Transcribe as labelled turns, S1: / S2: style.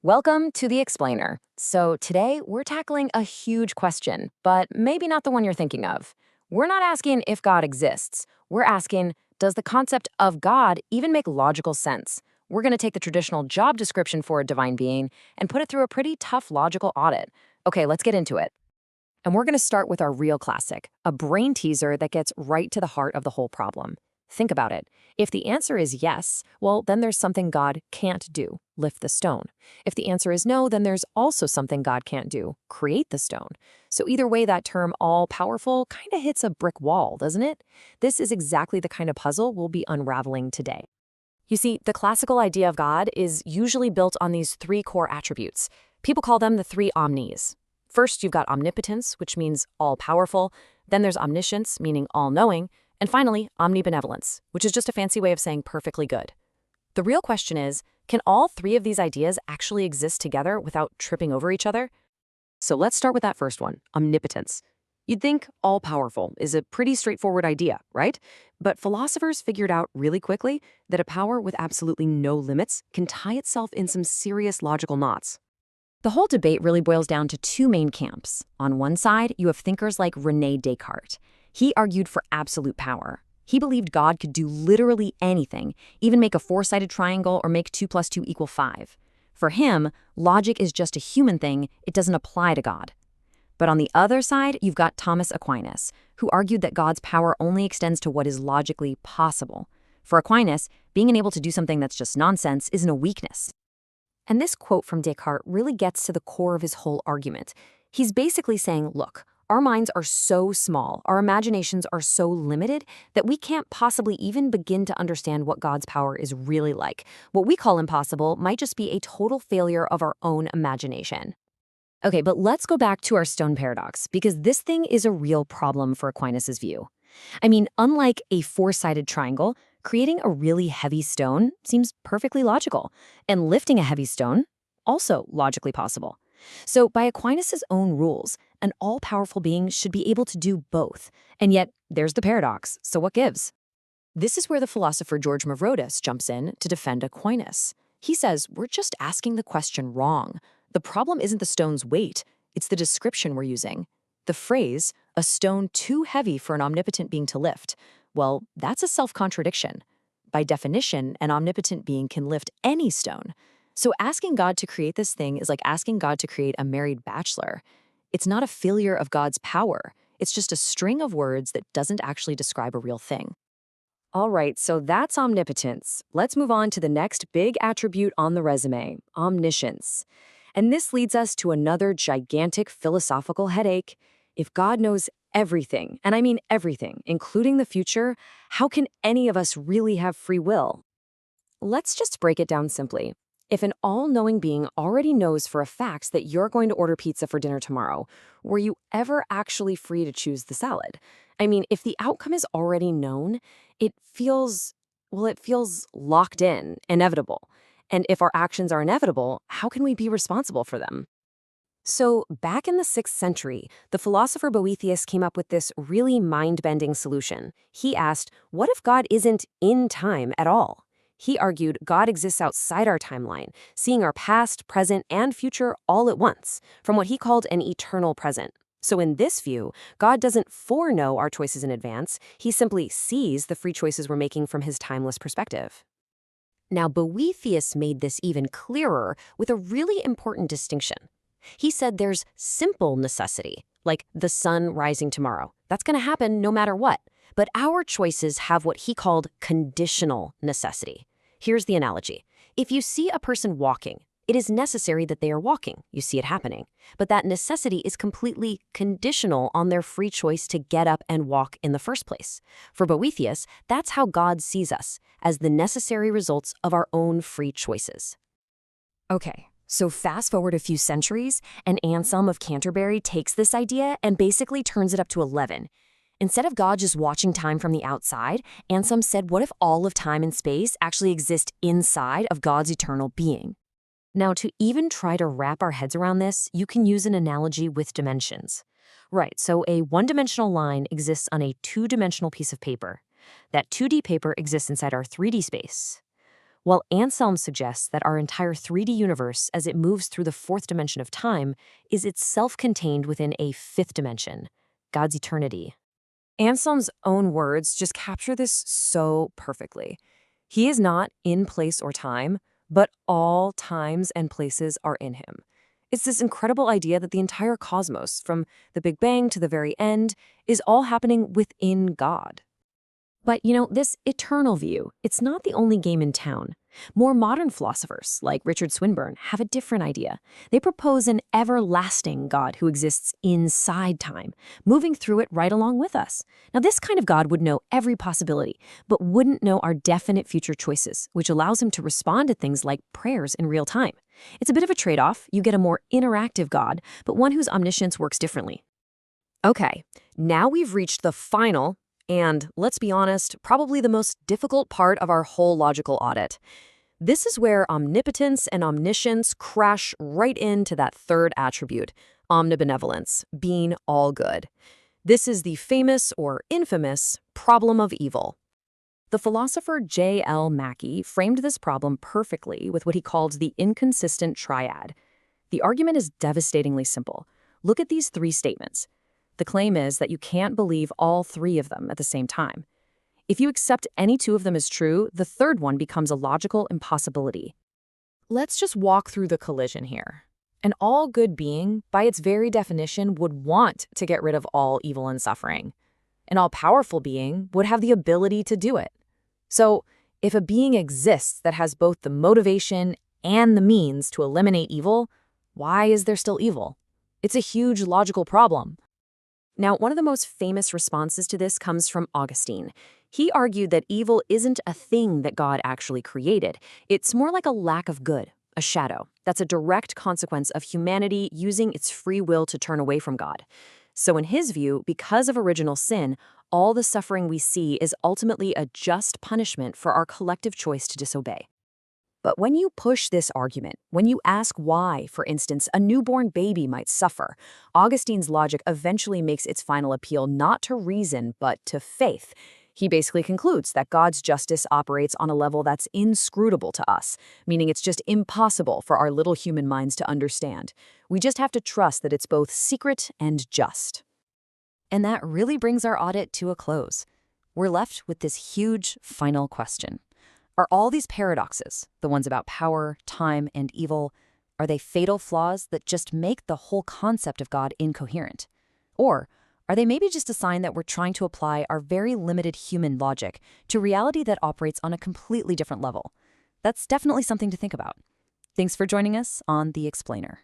S1: Welcome to The Explainer. So, today we're tackling a huge question, but maybe not the one you're thinking of. We're not asking if God exists. We're asking, does the concept of God even make logical sense? We're going to take the traditional job description for a divine being and put it through a pretty tough logical audit. Okay, let's get into it. And we're going to start with our real classic, a brain teaser that gets right to the heart of the whole problem. Think about it. If the answer is yes, well, then there's something God can't do, lift the stone. If the answer is no, then there's also something God can't do, create the stone. So either way, that term all-powerful kind of hits a brick wall, doesn't it? This is exactly the kind of puzzle we'll be unraveling today. You see, the classical idea of God is usually built on these three core attributes. People call them the three omnis. First, you've got omnipotence, which means all-powerful. Then there's omniscience, meaning all-knowing. And finally, omnibenevolence, which is just a fancy way of saying perfectly good. The real question is, can all three of these ideas actually exist together without tripping over each other? So let's start with that first one, omnipotence. You'd think all-powerful is a pretty straightforward idea, right? But philosophers figured out really quickly that a power with absolutely no limits can tie itself in some serious logical knots. The whole debate really boils down to two main camps. On one side, you have thinkers like René Descartes. He argued for absolute power. He believed God could do literally anything, even make a four-sided triangle or make 2 + 2 = 5. For him, logic is just a human thing, it doesn't apply to God. But on the other side, you've got Thomas Aquinas, who argued that God's power only extends to what is logically possible. For Aquinas, being unable to do something that's just nonsense isn't a weakness. And this quote from Descartes really gets to the core of his whole argument. He's basically saying, look, our minds are so small, our imaginations are so limited, that we can't possibly even begin to understand what God's power is really like. What we call impossible might just be a total failure of our own imagination. Okay, but let's go back to our stone paradox, because this thing is a real problem for Aquinas' view. I mean, unlike a four-sided triangle, creating a really heavy stone seems perfectly logical, and lifting a heavy stone, also logically possible. So by Aquinas' own rules, an all-powerful being should be able to do both. And yet, there's the paradox, so what gives? This is where the philosopher George Mavrodis jumps in to defend Aquinas. He says, we're just asking the question wrong. The problem isn't the stone's weight, it's the description we're using. The phrase, a stone too heavy for an omnipotent being to lift, well, that's a self-contradiction. By definition, an omnipotent being can lift any stone. So asking God to create this thing is like asking God to create a married bachelor. It's not a failure of God's power. It's just a string of words that doesn't actually describe a real thing. All right, so that's omnipotence. Let's move on to the next big attribute on the resume, omniscience. And this leads us to another gigantic philosophical headache. If God knows everything, and I mean everything, including the future, how can any of us really have free will? Let's just break it down simply. If an all-knowing being already knows for a fact that you're going to order pizza for dinner tomorrow, were you ever actually free to choose the salad? I mean, if the outcome is already known, it feels locked in, inevitable. And if our actions are inevitable, how can we be responsible for them? So back in the 6th century, the philosopher Boethius came up with this really mind-bending solution. He asked, what if God isn't in time at all? He argued God exists outside our timeline, seeing our past, present, and future all at once, from what he called an eternal present. So in this view, God doesn't foreknow our choices in advance, he simply sees the free choices we're making from his timeless perspective. Now, Boethius made this even clearer with a really important distinction. He said there's simple necessity, like the sun rising tomorrow. That's going to happen no matter what. But our choices have what he called conditional necessity. Here's the analogy. If you see a person walking, it is necessary that they are walking. You see it happening. But that necessity is completely conditional on their free choice to get up and walk in the first place. For Boethius, that's how God sees us, as the necessary results of our own free choices. Okay, so fast forward a few centuries, and Anselm of Canterbury takes this idea and basically turns it up to 11. Instead of God just watching time from the outside, Anselm said, what if all of time and space actually exist inside of God's eternal being? Now, to even try to wrap our heads around this, you can use an analogy with dimensions. Right, so a one-dimensional line exists on a two-dimensional piece of paper. That 2D paper exists inside our 3D space. while Anselm suggests that our entire 3D universe, as it moves through the fourth dimension of time, is itself contained within a fifth dimension, God's eternity. Anselm's own words just capture this so perfectly. He is not in place or time, but all times and places are in him. It's this incredible idea that the entire cosmos, from the Big Bang to the very end, is all happening within God. But, this eternal view, it's not the only game in town. More modern philosophers, like Richard Swinburne, have a different idea. They propose an everlasting God who exists inside time, moving through it right along with us. Now, this kind of God would know every possibility, but wouldn't know our definite future choices, which allows him to respond to things like prayers in real time. It's a bit of a trade-off. You get a more interactive God, but one whose omniscience works differently. Okay, now we've reached the final, and let's be honest, probably the most difficult part of our whole logical audit. This is where omnipotence and omniscience crash right into that third attribute, omnibenevolence, being all good. This is the famous or infamous problem of evil. The philosopher J.L. Mackie framed this problem perfectly with what he called the inconsistent triad. The argument is devastatingly simple. Look at these three statements. The claim is that you can't believe all three of them at the same time. If you accept any two of them as true, the third one becomes a logical impossibility. Let's just walk through the collision here. An all-good being, by its very definition, would want to get rid of all evil and suffering. An all-powerful being would have the ability to do it. So, if a being exists that has both the motivation and the means to eliminate evil, why is there still evil? It's a huge logical problem. Now, one of the most famous responses to this comes from Augustine. He argued that evil isn't a thing that God actually created. It's more like a lack of good, a shadow. That's a direct consequence of humanity using its free will to turn away from God. So in his view, because of original sin, all the suffering we see is ultimately a just punishment for our collective choice to disobey. But when you push this argument, when you ask why, for instance, a newborn baby might suffer, Augustine's logic eventually makes its final appeal not to reason, but to faith. He basically concludes that God's justice operates on a level that's inscrutable to us, meaning it's just impossible for our little human minds to understand. We just have to trust that it's both secret and just. And that really brings our audit to a close. We're left with this huge final question. Are all these paradoxes, the ones about power, time, and evil, are they fatal flaws that just make the whole concept of God incoherent? Or are they maybe just a sign that we're trying to apply our very limited human logic to reality that operates on a completely different level? That's definitely something to think about. Thanks for joining us on The Explainer.